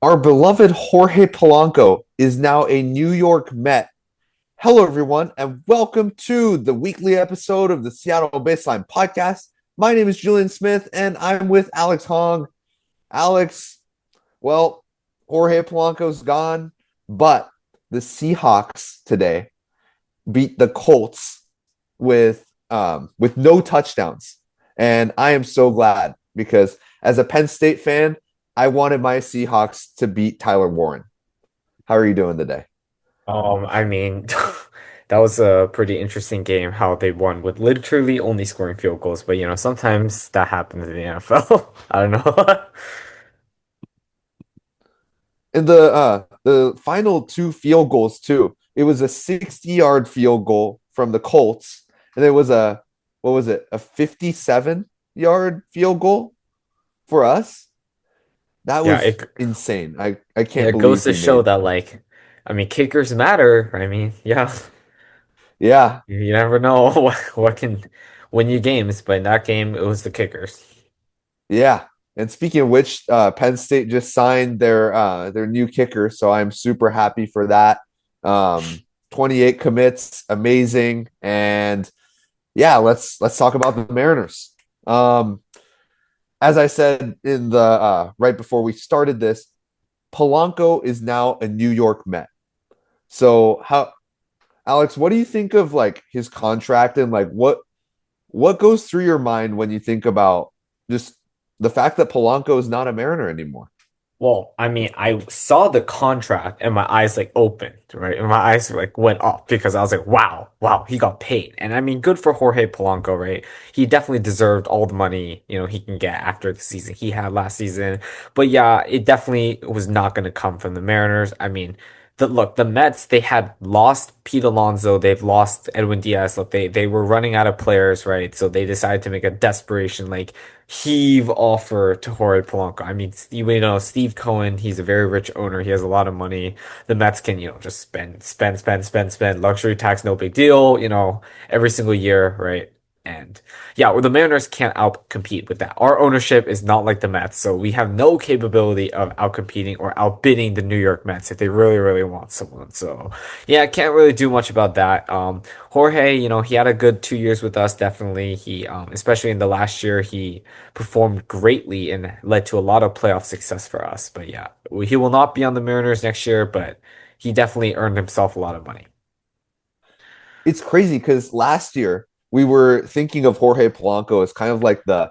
Our beloved Jorge Polanco is now a New York Met. Hello, everyone, and welcome to the weekly episode of the Seattle Baseline Podcast. My name is Julian Smith, and I'm with Alex Hong. Alex, well, Jorge Polanco's gone, but the Seahawks today beat the Colts with no touchdowns, and I am so glad because as a Penn State fan, I wanted my Seahawks to beat Tyler Warren. How are you doing today? I mean, that was a pretty interesting game how they won with literally only scoring field goals. But sometimes that happens in the NFL. I don't know. In the final two field goals too, it was a 60-yard field goal from the Colts, and there was a what was it, a 57-yard field goal for us. That Yeah, was insane. I yeah, can't it goes believe to we show made. that kickers matter. Yeah, Yeah, you never know what can win you games, but in that game, it was the kickers. yeah. And speaking of which, Penn State just signed their new kicker, so I'm super happy for that. 28 commits, amazing. And yeah, let's talk about the Mariners. Um, as I said in the right before we started this, Polanco is now a New York Met. So how Alex, what do you think of like his contract and like what goes through your mind when you think about just the fact that Polanco is not a Mariner anymore? Well, I mean, I saw the contract and my eyes opened, right? And my eyes went up because I was like, wow, wow, he got paid. And I mean, good for Jorge Polanco, right? He definitely deserved all the money, he can get after the season he had last season. But yeah, it definitely was not going to come from the Mariners. I mean, the Mets, they had lost Pete Alonso, they've lost Edwin Diaz. Look, they were running out of players, right? So they decided to make a desperation heave offer to Jorge Polanco. I mean, Steve Cohen, he's a very rich owner. He has a lot of money. The Mets can, just spend. Luxury tax, no big deal, every single year, right? And yeah, well, the Mariners can't outcompete with that. Our ownership is not like the Mets, so we have no capability of outcompeting or outbidding the New York Mets if they really, really want someone. So yeah, I can't really do much about that. Jorge, he had a good 2 years with us, definitely. Especially in the last year, he performed greatly and led to a lot of playoff success for us. But yeah, he will not be on the Mariners next year, but he definitely earned himself a lot of money. It's crazy because last year we were thinking of Jorge Polanco as kind of like the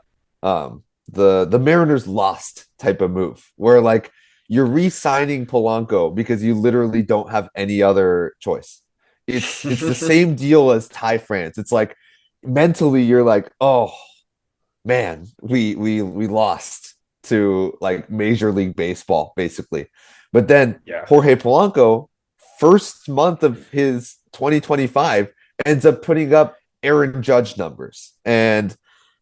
Mariners lost type of move, where like you're re-signing Polanco because you literally don't have any other choice. It's the same deal as Ty France. It's like mentally you're like, oh man, we lost to like Major League Baseball basically. But then Yeah. Jorge Polanco, first month of his 2025, ends up putting up Aaron Judge numbers, and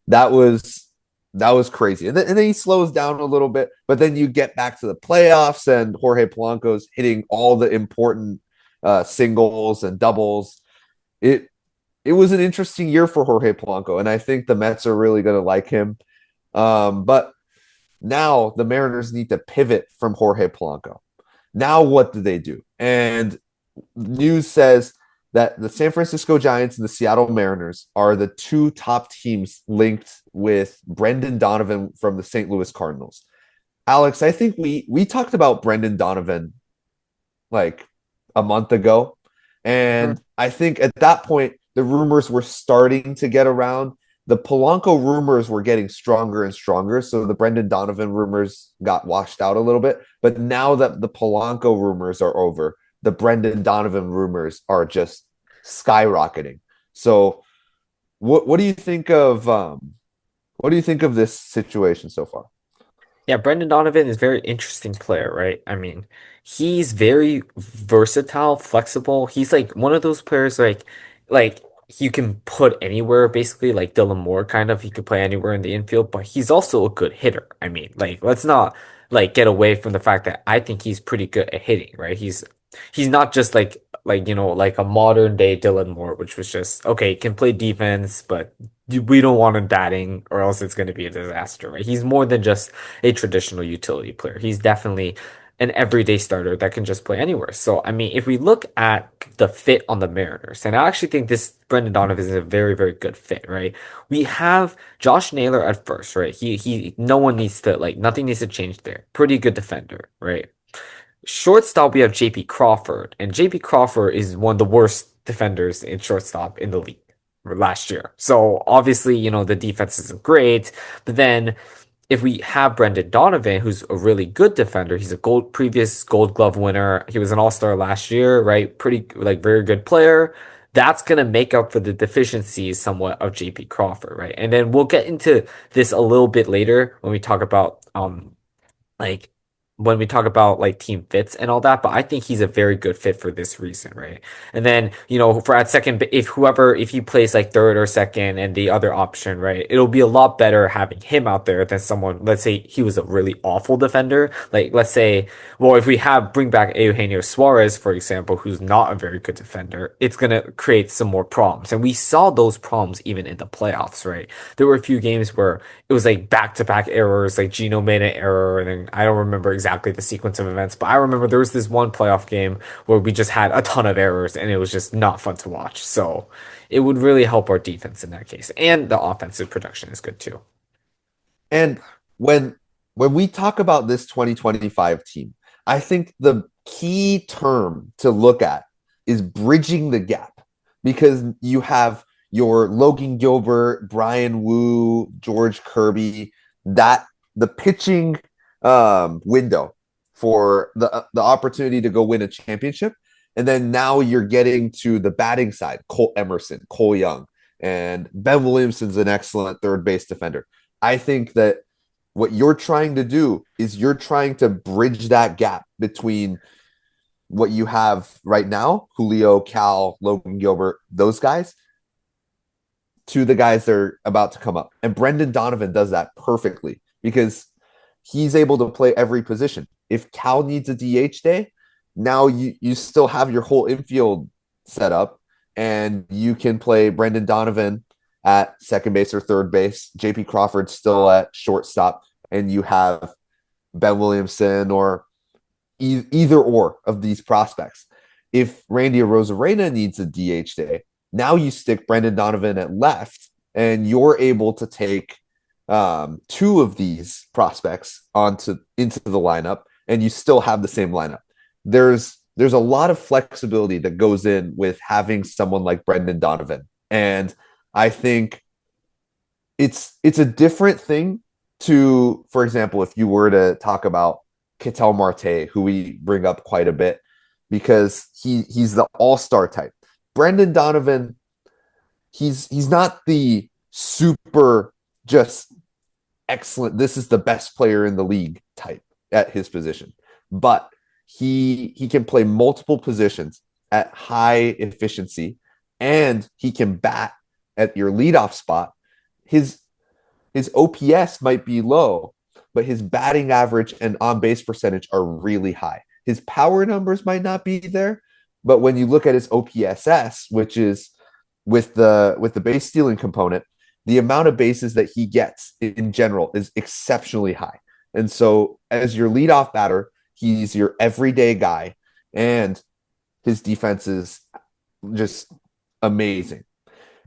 that was that was crazy. And then he slows down a little bit, but then you get back to the playoffs, and Jorge Polanco's hitting all the important singles and doubles. It it was an interesting year for Jorge Polanco, and I think the Mets are really going to like him. But now the Mariners need to pivot from Jorge Polanco. Now, what do they do? And news says that the San Francisco Giants and the Seattle Mariners are the two top teams linked with Brendan Donovan from the St. Louis Cardinals. Alex, I think we talked about Brendan Donovan like a month ago. Mhm. And I think at that point, the rumors were starting to get around. The Polanco rumors were getting stronger and stronger. So the Brendan Donovan rumors got washed out a little bit. But now that the Polanco rumors are over, the Brendan Donovan rumors are just skyrocketing. So what do you think of what do you think of this situation so far? Yeah, Brendan Donovan is a very interesting player, right? I mean, he's very versatile, flexible. He's like one of those players like you can put anywhere basically, like Dylan Moore kind of. He could play anywhere in the infield, but he's also a good hitter. I mean, let's not get away from the fact that I think he's pretty good at hitting, right? He's not just like a modern day Dylan Moore, which was just okay, can play defense, but we don't want him batting or else it's going to be a disaster, right? He's more than just a traditional utility player. He's definitely an everyday starter that can just play anywhere. So, I mean, if we look at the fit on the Mariners, and I actually think this Brendan Donovan is a very, very good fit, right? We have Josh Naylor at first, right? No one needs to, like, nothing needs to change there. Pretty good defender, right? Shortstop, we have JP Crawford, and JP Crawford is one of the worst defenders in shortstop in the league last year. So obviously, the defense isn't great, but then if we have Brendan Donovan, who's a really good defender, he's a previous Gold Glove winner. He was an All-Star last year, right? Pretty like very good player. That's gonna make up for the deficiencies somewhat of JP Crawford, right? And then we'll get into this a little bit later when we talk about like when we talk about like team fits and all that, but I think he's a very good fit for this reason, right? And then, for at second, if he plays like third or second and the other option, right, it'll be a lot better having him out there than someone, let's say he was a really awful defender. Like, let's say, well, if we bring back Eugenio Suarez, for example, who's not a very good defender, it's going to create some more problems. And we saw those problems even in the playoffs, right? There were a few games where it was like back-to-back errors, like Gino made an error, and then I don't remember exactly the sequence of events, but I remember there was this one playoff game where we just had a ton of errors, and it was just not fun to watch. So it would really help our defense in that case, and the offensive production is good too. And when when we talk about this 2025 team, I think the key term to look at is bridging the gap because you have your Logan Gilbert, Brian Wu, George Kirby, that the pitching window for the opportunity to go win a championship. And then now you're getting to the batting side, Cole Emerson, Cole Young, and Ben Williamson's an excellent third base defender. I think that what you're trying to do is you're trying to bridge that gap between what you have right now, Julio, Cal, Logan Gilbert, those guys, to the guys that are about to come up. And Brendan Donovan does that perfectly because he's able to play every position. If Cal needs a DH day, now you still have your whole infield set up and you can play Brendan Donovan at second base or third base, JP Crawford still at shortstop, and you have Ben Williamson or either or of these prospects. If Randy Rosarena needs a DH day, now you stick Brendan Donovan at left, and you're able to take two of these prospects into the lineup, and you still have the same lineup. There's a lot of flexibility that goes in with having someone like Brendan Donovan, and I think it's a different thing to, for example, if you were to talk about Ketel Marte, who we bring up quite a bit because he's the all-star type. Brendan Donovan, he's not the super just excellent. This is the best player in the league type at his position, but he can play multiple positions at high efficiency, and he can bat at your leadoff spot. His OPS might be low, but his batting average and on base percentage are really high. His power numbers might not be there, but when you look at his OPSS, which is with the base stealing component, the amount of bases that he gets in general is exceptionally high. And so as your leadoff batter, he's your everyday guy, and his defense is just amazing.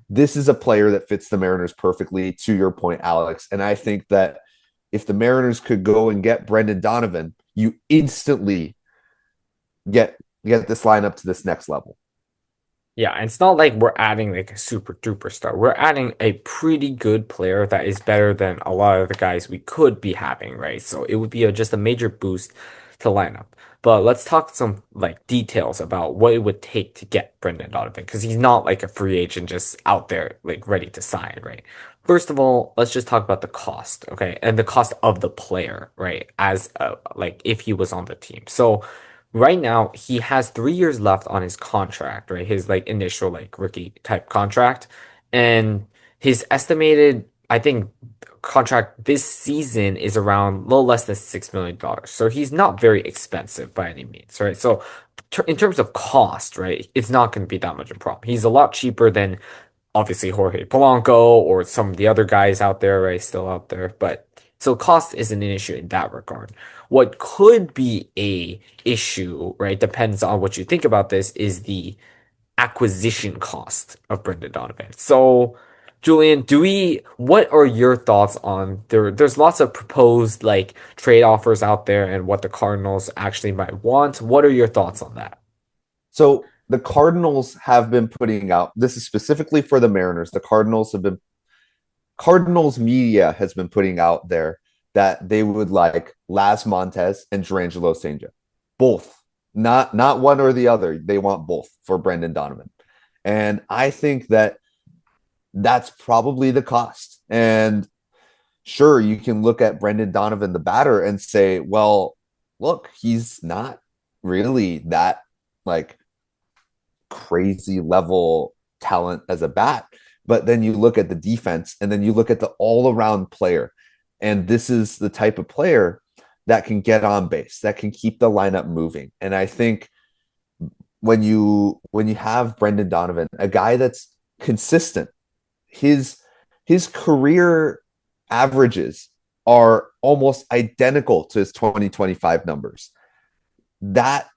This is a player that fits the Mariners perfectly, to your point, Alex. And I think that if the Mariners could go and get Brendan Donovan, you instantly get this lineup to this next level. Yeah, and it's not like we're adding like a super duper star. We're adding a pretty good player that is better than a lot of the guys we could be having, right? So it would be just a major boost to lineup. But let's talk some like details about what it would take to get Brendan Donovan because he's not like a free agent just out there like ready to sign, right? First of all, let's just talk about the cost, okay? And the cost of the player, right? As like if he was on the team. So right now, he has 3 years left on his contract, right? His like initial like rookie type contract, and his estimated, I think, contract this season is around a little less than $6 million. So he's not very expensive by any means, right? So in terms of cost, right, it's not going to be that much of a problem. He's a lot cheaper than obviously Jorge Polanco or some of the other guys out there, right? Still out there, but so cost isn't an issue in that regard. What could be a issue, right? Depends on what you think about this, is the acquisition cost of Brendan Donovan. So, Julian, what are your thoughts on there's lots of proposed like trade offers out there and what the Cardinals actually might want. What are your thoughts on that? So the Cardinals have been putting out, this is specifically for the Mariners. Cardinals media has been putting out there that they would like Las Montez and Durangelo St. Both. Not one or the other. They want both for Brendan Donovan. And I think that that's probably the cost. And sure, you can look at Brendan Donovan, the batter, and say, well, look, he's not really that like crazy level talent as a bat. But then you look at the defense and then you look at the all around player. And this is the type of player that can get on base, that can keep the lineup moving. And I think when you have Brendan Donovan, a guy that's consistent, his his career averages are almost identical to his 2025 numbers. That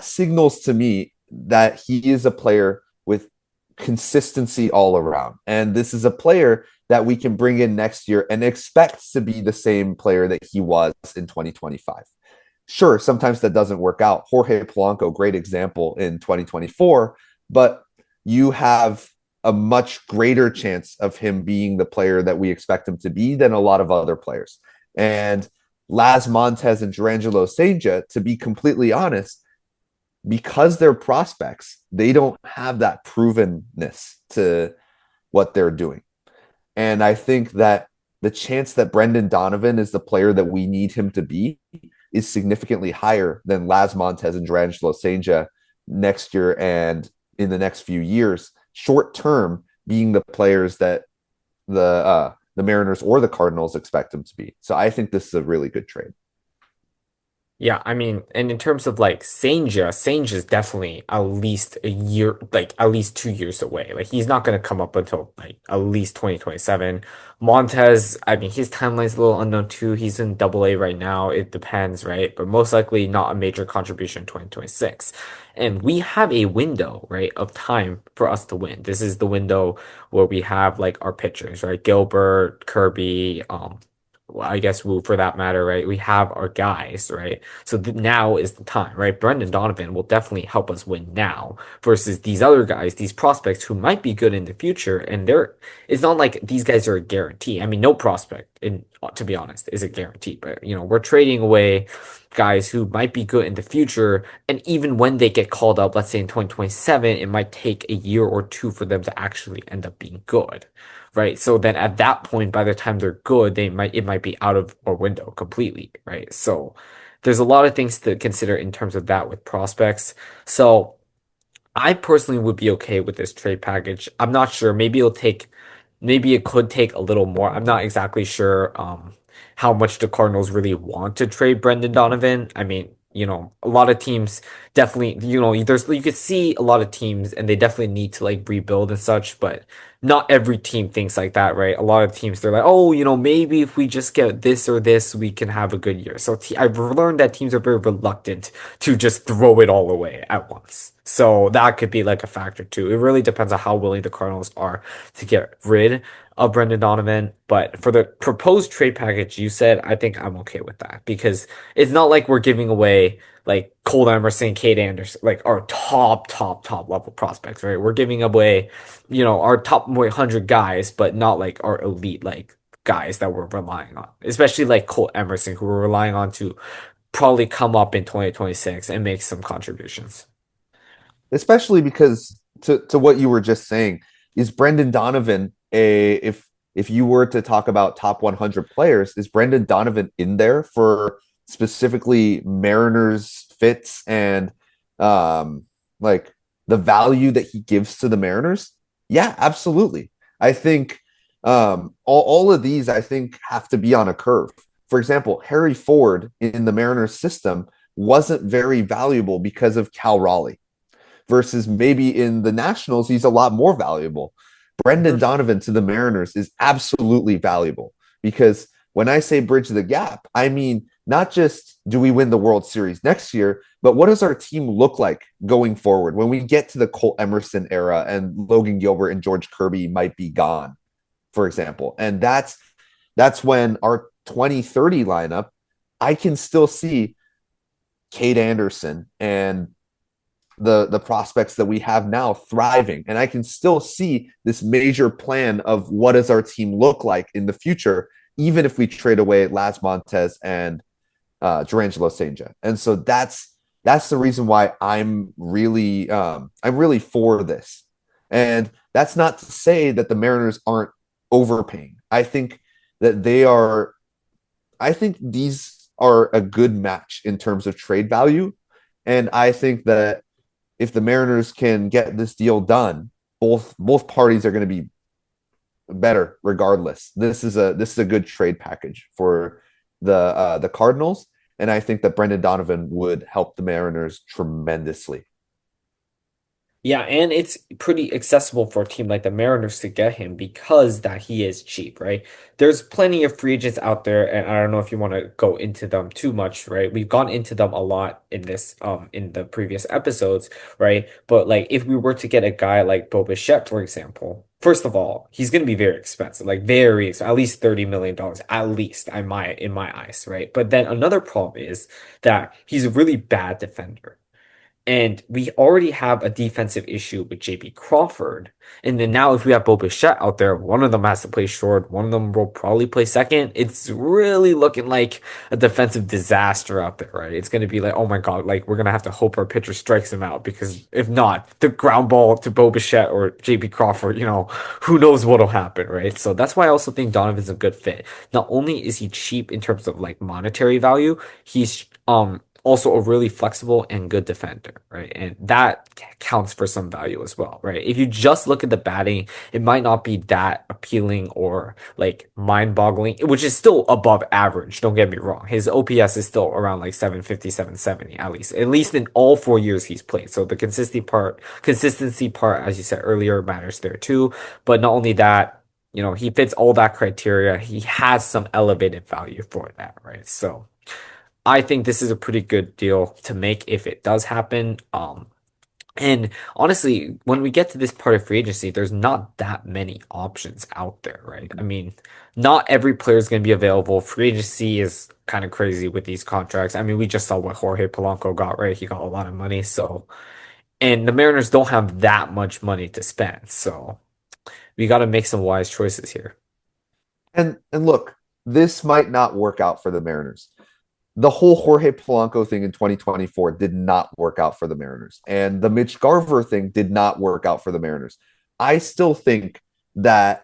signals to me that he is a player with consistency all around. And this is a player that we can bring in next year and expect to be the same player that he was in 2025. Sure, sometimes that doesn't work out. Jorge Polanco, great example in 2024, but you have a much greater chance of him being the player that we expect him to be than a lot of other players. And Las Montez and Durangelo St. To be completely honest, because they're prospects, they don't have that provenness to what they're doing. And I think that the chance that Brendan Donovan is the player that we need him to be is significantly higher than Las Montez and Durangelo St. next year and in the next few years, short term being the players that the Mariners or the Cardinals expect them to be. So I think this is a really good trade. Yeah, I mean, and in terms of like Senja is definitely at least a year, like at least 2 years away. Like he's not gonna come up until like at least 2027. Montez, I mean, his timeline's a little unknown too. He's in double A right now. It depends, right? But most likely not a major contribution in 2026. And we have a window, right, of time for us to win. This is the window where we have like our pitchers, right? Gilbert, Kirby, well, I guess Wu for that matter, right? We have our guys, right? So now is the time, right? Brendan Donovan will definitely help us win now versus these other guys, these prospects who might be good in the future. And it's not like these guys are a guarantee. I mean, no prospect, to be honest, is a guarantee. But we're trading away guys who might be good in the future. And even when they get called up, let's say in 2027, it might take a year or two for them to actually end up being good. Right. So then at that point, by the time they're good, it might be out of our window completely. Right. So there's a lot of things to consider in terms of that with prospects. So I personally would be okay with this trade package. I'm not sure. Maybe it could take a little more. I'm not exactly sure how much the Cardinals really want to trade Brendan Donovan. I mean, a lot of teams definitely, you could see a lot of teams and they definitely need to like rebuild and such, but not every team thinks like that, right? A lot of teams they're like, oh, maybe if we just get this or this, we can have a good year. So I've learned that teams are very reluctant to just throw it all away at once. So that could be like a factor too. It really depends on how willing the Cardinals are to get rid of Brendan Donovan. But for the proposed trade package you said, I think I'm okay with that because it's not like we're giving away like Cole Emerson, Kate Anderson, like our top level prospects, right? We're giving away, our top 100 guys, but not like our elite like guys that we're relying on, especially like Cole Emerson, who we're relying on to probably come up in 2026 and make some contributions. Especially because to what you were just saying, is Brendan Donovan a if you were to talk about top 100 players, is Brendan Donovan in there for specifically Mariners fits and like the value that he gives to the Mariners? Yeah, absolutely. I think all of these I think have to be on a curve. For example, Harry Ford in the Mariners system wasn't very valuable because of Cal Raleigh versus maybe in the Nationals, he's a lot more valuable. Brendan Mhm. Donovan to the Mariners is absolutely valuable because when I say bridge the gap, I mean not just do we win the World Series next year, but what does our team look like going forward when we get to the Colt Emerson era and Logan Gilbert and George Kirby might be gone, for example. And that's when our 2030 lineup, I can still see Cade Anderson and the prospects that we have now thriving. And I can still see this major plan of what does our team look like in the future, even if we trade away Laz Montez and Durangelo Senja. And so that's the reason why I'm really for this. And that's not to say that the Mariners aren't overpaying. That they are I think these are a good match in terms of trade value. And I think that if the Mariners can get this deal done, both parties are going to be better regardless. This is a good trade package for the Cardinals, and I think that Brendan Donovan would help the Mariners tremendously. Yeah, and it's pretty accessible for a team like the Mariners to get him because that he is cheap, right? There's plenty of free agents out there, and I don't know if you want to go into them too much, right? We've gone into them a lot in this in the previous episodes, right? But like if we were to get a guy like Bo Bichette, for example, first of all, he's gonna be very expensive, like very expensive, at least $30 million, at least in my eyes, right? But then another problem is that he's a really bad defender. And we already have a defensive issue with JB Crawford. And then now, if we have Bo Bichette out there, one of them has to play short, one of them will probably play second. It's really looking like a defensive disaster out there, right? It's going to be like, oh my God, like we're going to have to hope our pitcher strikes him out because if not, the ground ball to Bo Bichette or JB Crawford, who knows what'll happen, right? So that's why I also think Donovan's a good fit. Not only is he cheap in terms of like monetary value, he's also a really flexible and good defender, right? And that counts for some value as well, right? If you just look at the batting, it might not be that appealing or like mind-boggling, which is still above average. Don't get me wrong. His OPS is still around like 750, 770 at least in all 4 years he's played. So the consistency part, as you said earlier, matters there too. But not only that, he fits all that criteria. He has some elevated value for that, right? So I think this is a pretty good deal to make if it does happen. And honestly, when we get to this part of free agency, there's not that many options out there, right? I mean, not every player is going to be available. Free agency is kind of crazy with these contracts. I mean, we just saw what Jorge Polanco got, right? He got a lot of money. So, and the Mariners don't have that much money to spend. So we got to make some wise choices here. And look, this might not work out for the Mariners. The whole Jorge Polanco thing in 2024 did not work out for the Mariners. And the Mitch Garver thing did not work out for the Mariners. I still think that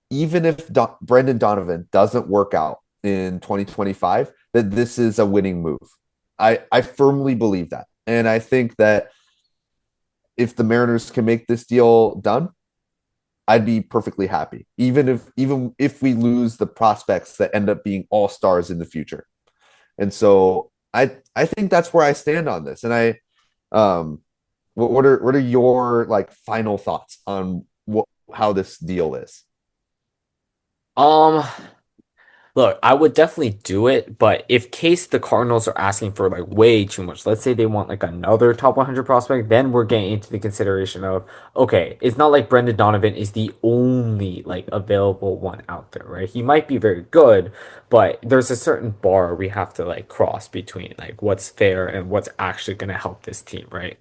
even if Brendan Donovan doesn't work out in 2025, that this is a winning move. I firmly believe that. And I think that if the Mariners can make this deal done, I'd be perfectly happy, even if we lose the prospects that end up being all stars in the future. And so I think that's where I stand on this. And what are your like final thoughts on how this deal is? Um, Look, I would definitely do it, but if case the Cardinals are asking for like way too much, let's say they want like another top 100 prospect, then we're getting into the consideration of, okay, it's not like Brendan Donovan is the only like available one out there, right? He might be very good, but there's a certain bar we have to like cross between like what's fair and what's actually going to help this team, right?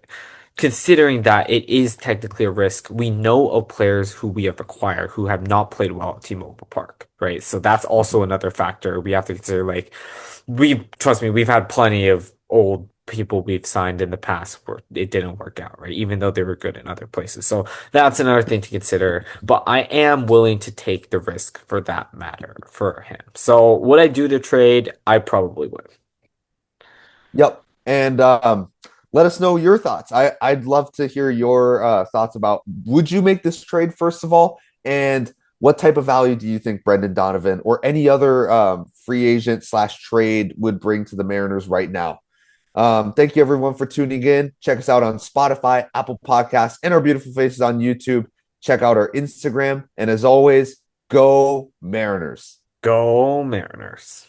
Considering that it is technically a risk, we know of players who we have acquired who have not played well at T-Mobile Park, right? So that's also another factor we have to consider. Like, trust me, we've had plenty of old people we've signed in the past where it didn't work out, right? Even though they were good in other places. So that's another thing to consider. But I am willing to take the risk for that matter for him. So would I do the trade? I probably would. Yep. And let us know your thoughts. I'd love to hear your thoughts about would you make this trade first of all, and what type of value do you think Brendan Donovan or any other free agent slash trade would bring to the Mariners right now? Thank you everyone for tuning in. Check us out on Spotify, Apple Podcasts, and our beautiful faces on YouTube. Check out our Instagram, and as always, go Mariners. Go Mariners.